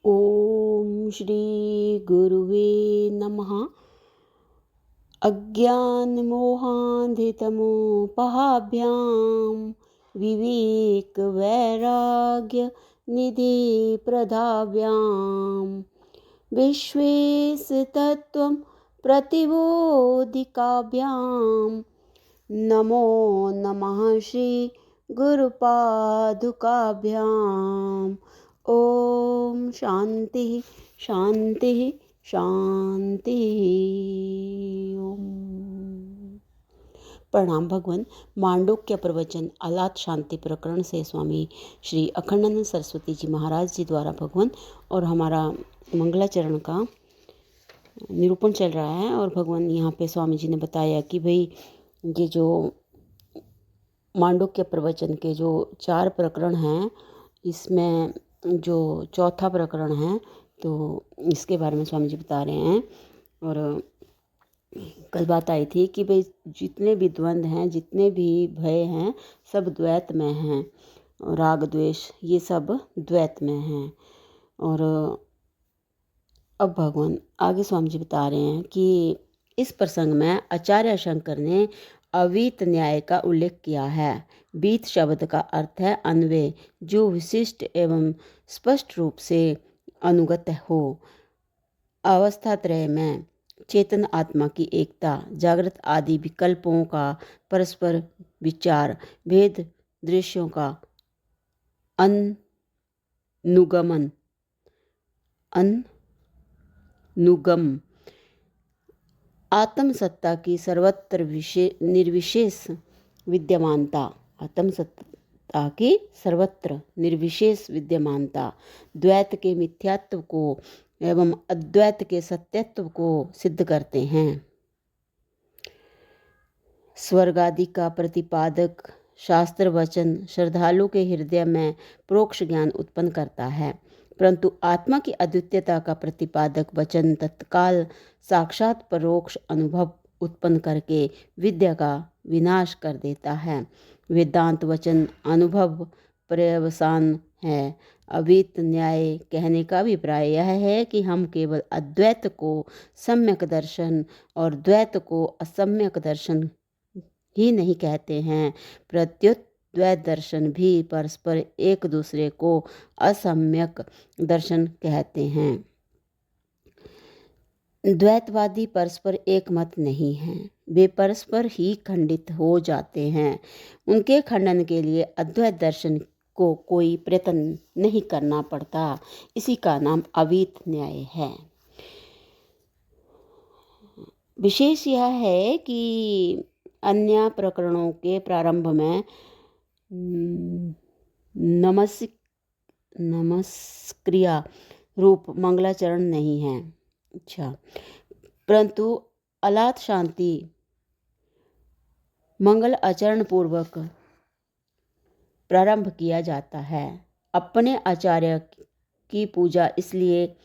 ओम श्री गुरुवे नमः। अज्ञानमोहान्धितमोपहाभ्यां विवेकवैराग्यनिधिप्रदाभ्यां विश्वेशतत्त्वं प्रतिबोधिकाभ्यां नमो नमः श्री गुरुपादुकाभ्याम्। ओम शांति शांति शांति। ओम प्रणाम भगवान। मांडूक्य प्रवचन आलात शांति प्रकरण से स्वामी श्री अखंडानंद सरस्वती जी महाराज जी द्वारा भगवान और हमारा मंगलाचरण का निरूपण चल रहा है। और भगवान यहाँ पे स्वामी जी ने बताया कि भाई ये जो मांडूक्य प्रवचन के जो 4 प्रकरण हैं, इसमें जो चौथा प्रकरण है तो इसके बारे में स्वामी जी बता रहे हैं। और कल बात आई थी कि भाई जितने भी द्वंद्व हैं, जितने भी भय हैं, सब द्वैत में हैं। राग द्वेष ये सब द्वैत में हैं। और अब भगवान आगे स्वामी जी बता रहे हैं कि इस प्रसंग में आचार्य शंकर ने अवीत न्याय का उल्लेख किया है। बीत शब्द का अर्थ है अन्वय, जो विशिष्ट एवं स्पष्ट रूप से अनुगत हो। अवस्था त्रय में चेतन आत्मा की एकता, जागृत आदि विकल्पों का परस्पर विचार, भेद दृश्यों का अनुगम, आत्मसत्ता की सर्वत्र निर्विशेष विद्यमानता, आत्मसत्ता की सर्वत्र निर्विशेष विद्यमानता द्वैत के मिथ्यात्व को एवं अद्वैत के सत्यत्व को सिद्ध करते हैं। स्वर्ग आदि का प्रतिपादक शास्त्र वचन श्रद्धालु के हृदय में परोक्ष ज्ञान उत्पन्न करता है, परंतु आत्मा की अद्वितीयता का प्रतिपादक वचन तत्काल साक्षात परोक्ष अनुभव उत्पन्न करके विद्या का विनाश कर देता है। वेदांत वचन अनुभव पर्यवसान है। अवीत न्याय कहने का अभिप्राय यह है कि हम केवल अद्वैत को सम्यक दर्शन और द्वैत को असम्यक दर्शन ही नहीं कहते हैं, प्रत्युत द्वैत दर्शन भी परस्पर एक दूसरे को असम्यक दर्शन कहते हैं। द्वैतवादी परस्पर एक मत नहीं हैं, वे परस्पर ही खंडित हो जाते हैं। उनके खंडन के लिए अद्वैत दर्शन को कोई प्रयत्न नहीं करना पड़ता। इसी का नाम अवीत न्याय है। विशेष यह है कि अन्य प्रकरणों के प्रारंभ में नमस्क्रिया रूप मंगलाचरण नहीं है। परंतु आलात शांति मंगल आचरण पूर्वक प्रारंभ किया जाता है। अपने आचार्य की पूजा इसलिए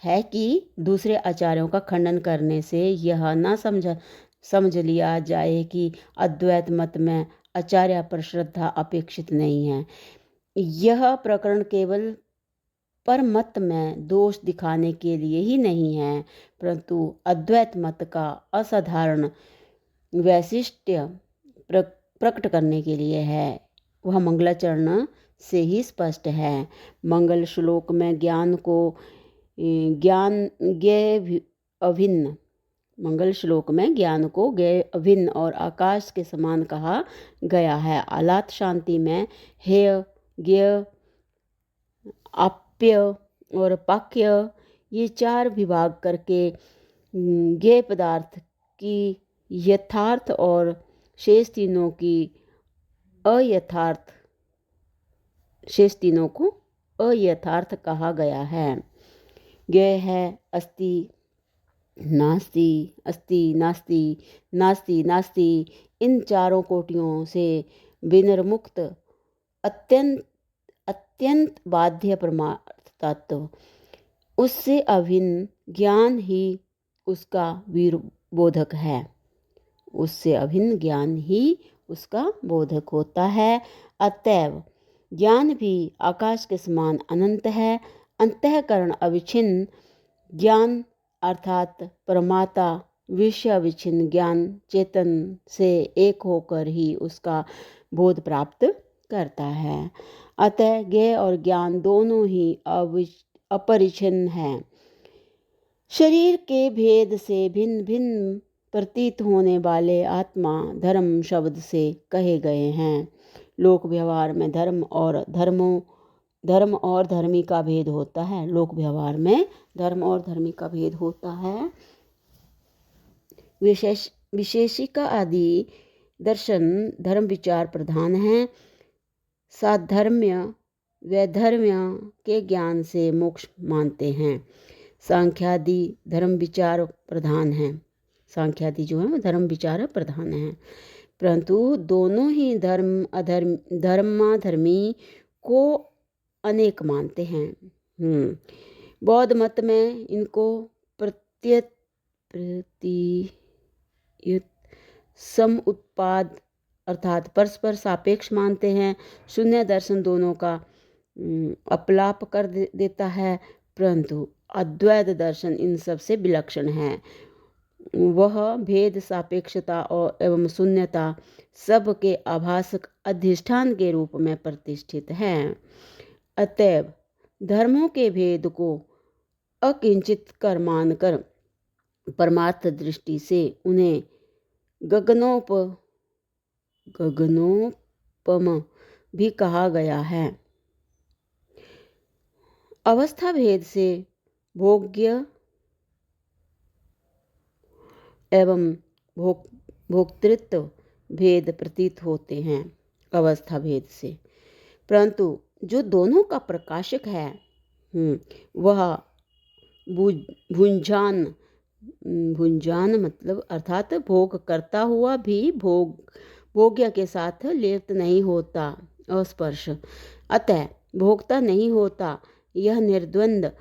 है कि दूसरे आचार्यों का खंडन करने से यह ना समझ लिया जाए कि अद्वैत मत में आचार्य पर श्रद्धा अपेक्षित नहीं है। यह प्रकरण केवल पर मत में दोष दिखाने के लिए ही नहीं है, परंतु अद्वैत मत का असाधारण वैशिष्ट्य प्रकट करने के लिए है। वह मंगलाचरण से ही स्पष्ट है। मंगल श्लोक में ज्ञान को ज्ञेय अभिन्न और आकाश के समान कहा गया है। आलात शांति में हेय, ज्ञेय, आप्य और पाक्य ये 4 विभाग करके ज्ञेय पदार्थ की यथार्थ और शेष तीनों को अयथार्थ कहा गया है। ज्ञेय है अस्ति नास्ति, अस्ति नास्ति, नास्ति नास्ति। इन 4 कोटियों से विनिर्मुक्त अत्यंत बाध्य परमार्थ तत्व, उससे अभिन्न ज्ञान ही उसका बोधक है। उससे अभिन्न ज्ञान ही उसका बोधक होता है। अतएव ज्ञान भी आकाश के समान अनंत है। अंतःकरण अविच्छिन्न ज्ञान अर्थात परमात्मा विषय अविच्छिन्न ज्ञान चेतन से एक होकर ही उसका बोध प्राप्त करता है। अतः ज्ञेय और ज्ञान दोनों ही अपरिच्छिन्न हैं। शरीर के भेद से भिन्न भिन्न प्रतीत होने वाले आत्मा धर्म शब्द से कहे गए हैं। लोक व्यवहार में धर्म और धर्मी का भेद होता है। लोक व्यवहार में धर्म और धर्मी का भेद होता है। विशेषिका आदि दर्शन धर्म विचार प्रधान हैं। साधर्म्य वैधर्म्य के ज्ञान से मोक्ष मानते हैं। सांख्यादि धर्म विचार प्रधान हैं। सांख्यादि जो है वो धर्म विचार प्रधान हैं, परंतु दोनों ही धर्माधर्मी को अनेक मानते हैं। बौद्ध मत में इनको प्रत्यय सम उत्पाद अर्थात परस्पर सापेक्ष मानते हैं। शून्य दर्शन दोनों का अपलाप कर देता है, परंतु अद्वैत दर्शन इन सब से विलक्षण है। वह भेद सापेक्षता और एवं शून्यता सब के आभासक अधिष्ठान के रूप में प्रतिष्ठित है। अतएव धर्मों के भेद को अकिंचित कर मानकर परमार्थ दृष्टि से उन्हें गगनोपम भी कहा गया है। अवस्था भेद से भोग्य एवं भोक्तृत्व भेद प्रतीत होते हैं अवस्था भेद से, परंतु जो दोनों का प्रकाशक है वह भुंजान मतलब अर्थात भोग करता हुआ भी भोग्य के साथ लिप्त नहीं होता, अस्पर्श। अतः भोक्ता नहीं होता। यह निर्द्वंद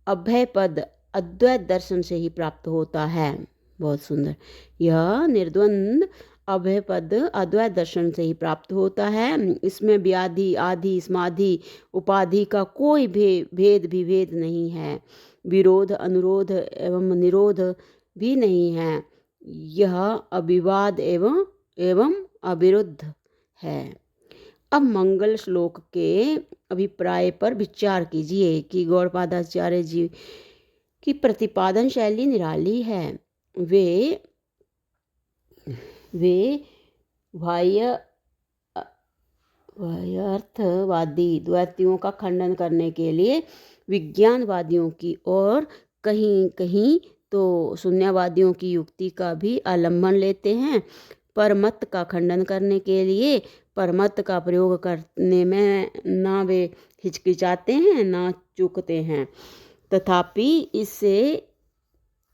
अभय पद अद्वैत दर्शन से ही प्राप्त होता है। बहुत सुंदर। यह निर्द्वंद अभय पद अद्वैत दर्शन से ही प्राप्त होता है। इसमें व्याधि आदि समाधि उपाधि का कोई भेद विभेद नहीं है। विरोध अनुरोध एवं निरोध भी नहीं है। यह अविवाद एवं अविरुद्ध है। अब मंगल श्लोक के अभिप्राय पर विचार कीजिए कि गौड़पादाचार्य जी की प्रतिपादन शैली निराली है। वे बाह्यार्थवादी द्वैतियों का खंडन करने के लिए विज्ञानवादियों की और कहीं कहीं तो शून्यवादियों की युक्ति का भी आलम्बन लेते हैं। परमत का खंडन करने के लिए परमत का प्रयोग करने में ना वे हिचकिचाते हैं ना चूकते हैं, तथापि इससे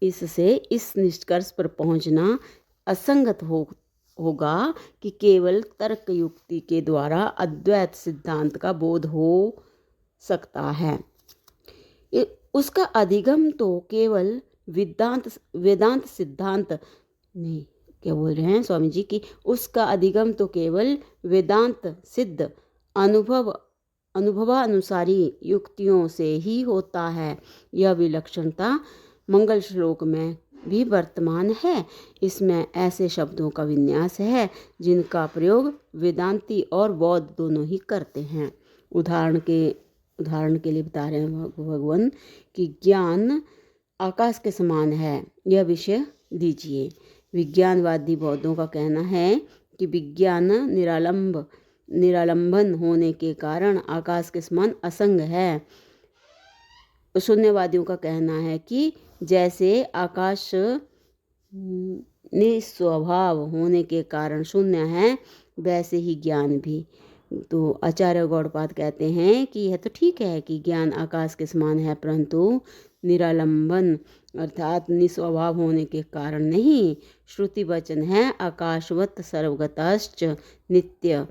इस निष्कर्ष पर पहुंचना असंगत होगा कि केवल तर्क युक्ति के द्वारा अद्वैत सिद्धांत का बोध हो सकता है। उसका अधिगम तो केवल वेदांत सिद्धांत नहीं, क्या बोल रहे हैं स्वामी जी की, उसका अधिगम तो केवल वेदांत सिद्ध अनुभवानुसारी युक्तियों से ही होता है। यह विलक्षणता मंगल श्लोक में भी वर्तमान है। इसमें ऐसे शब्दों का विन्यास है जिनका प्रयोग वेदांती और बौद्ध दोनों ही करते हैं। उदाहरण के लिए बता रहे हैं भगवान कि ज्ञान आकाश के समान है, यह विषय दीजिए। विज्ञानवादी बौद्धों का कहना है कि विज्ञान निरालंबन होने के कारण आकाश के समान असंग है। शून्यवादियों का कहना है कि जैसे आकाश निस्वभाव होने के कारण शून्य है, वैसे ही ज्ञान भी। तो आचार्य गौड़पाद कहते हैं कि यह तो ठीक है कि ज्ञान आकाश के समान है, परंतु निरालंबन अर्थात निस्वभाव होने के कारण नहीं। श्रुति वचन है आकाशवत सर्वगतश्च नित्य।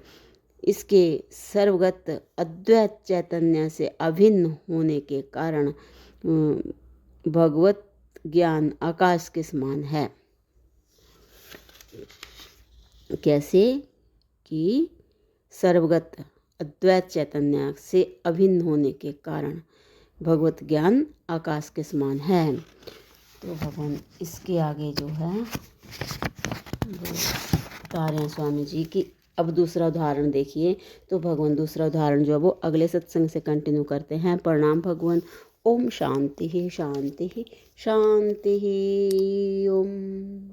इसके सर्वगत अद्वैत चैतन्य से अभिन्न होने के कारण भगवत ज्ञान आकाश के समान है। कैसे कि सर्वगत अद्वैत चैतन्य से अभिन्न होने के कारण भगवत ज्ञान आकाश के समान है। तो भगवान इसके आगे जो है वो बता रहे हैं स्वामी जी की। अब दूसरा उदाहरण देखिए। तो भगवान दूसरा उदाहरण जो है वो अगले सत्संग से कंटिन्यू करते हैं। प्रणाम भगवान। ओम शांति शांति शांति। ओम।